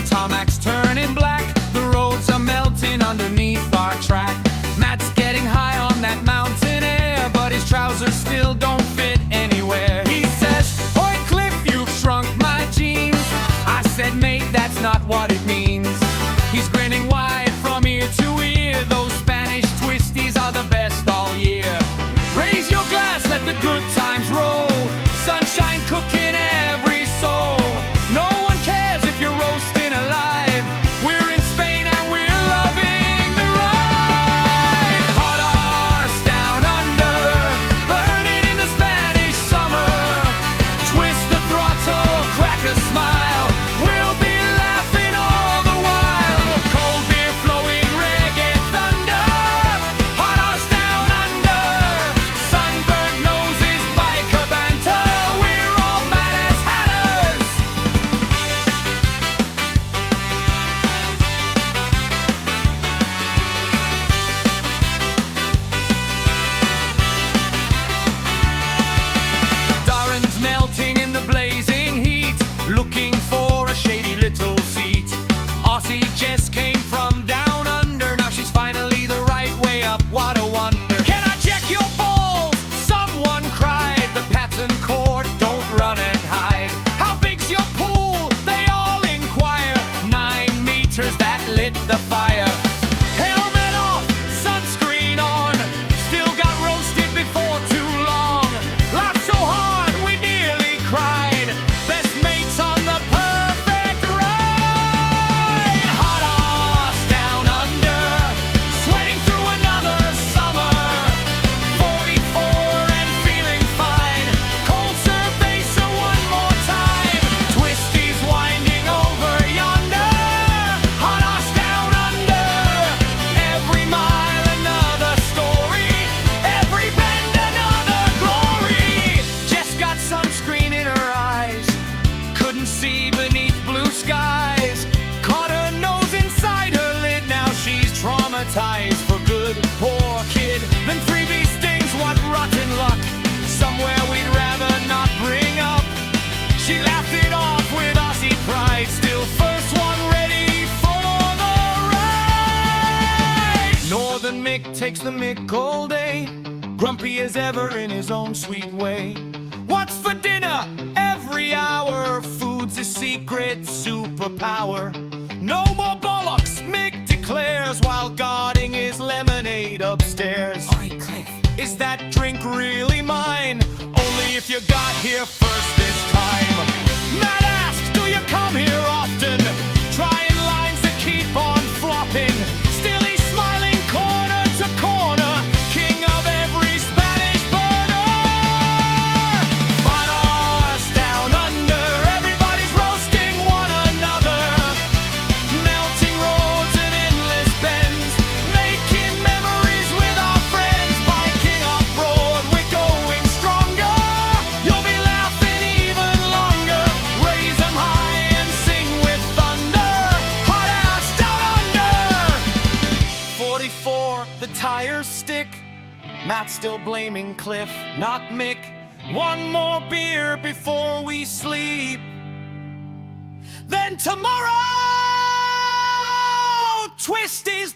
the tarmac's turning black. The roads are melting underneath our track. Matt's getting high on that mountain air, but his trousers still don't fit anywhere. He says, "Oi Cliff, you've shrunk my jeans." I said, "Mate, that's not what it means." He's grinning wide from ear to ear. Those Spanish twisties are the best all year. Raise your glass, let the good times roll. Sunshine cooking every soul. No one cares if you're roasting alive. We're in Spain and we're loving the ride. Hot arse down under, burning in the Spanish summer. Twist the throttle, crack a smile. We'll be laughing all the while. Cold beer flowing, reggae thunder. Hot arse down under, sunburned noses, biker banter. We're all mad as hatters. Darren's melting in the blazing heat, looking for a shady little seat. Aussie Jess came from down under, now she's finally the right way up. What a wonder! Can I check your balls? Someone cried. The pattern court, don't run and hide. How big's your pool? They all inquire. 9 meters, that lit the fire. Helmet off, sunscreen on. Still got roasted before too long. Laughed so hard we nearly cried. Best mates on the perfect ride. Hot arse down under, sweating through another summer. 44 and feeling fine. Cold cerveza one more time. Twisties winding over yonder. Hot arse down under. Every mile another story. Every bend another glory. Jess got sunscreen in her eyes. Couldn't see beneath blue skies. Caught her nose inside her lid. Now she's traumatized for good. Poor kid. Then 3B stings, what rotten luck. Somewhere we'd rather not bring up. She laughed it off with Aussie pride. Still first one ready for the ride. Northern Mick takes the mick all day, grumpy as ever in his own sweet way. What's for dinner? Every hour. Food's a secret superpower. No more bollocks, Mick declares, while guarding his lemonade upstairs. Is that drink really mine? Only if you got here first this time. Matt asks, do you come here often? Trying lines that keep on flopping. Still he's smiling corner to corner, king of every Spanish burner. Hot arse down under, everybody's roasting one another. Melting roads and endless bends, making memories with our friends. Biking off-road, we're going stronger. You'll be laughing even longer. Raise 'em high and sing with thunder. Hot arse down under. 44, the tires stick. Matt's still blaming Cliff, not Mick. One more beer before we sleep. Then tomorrow, twisties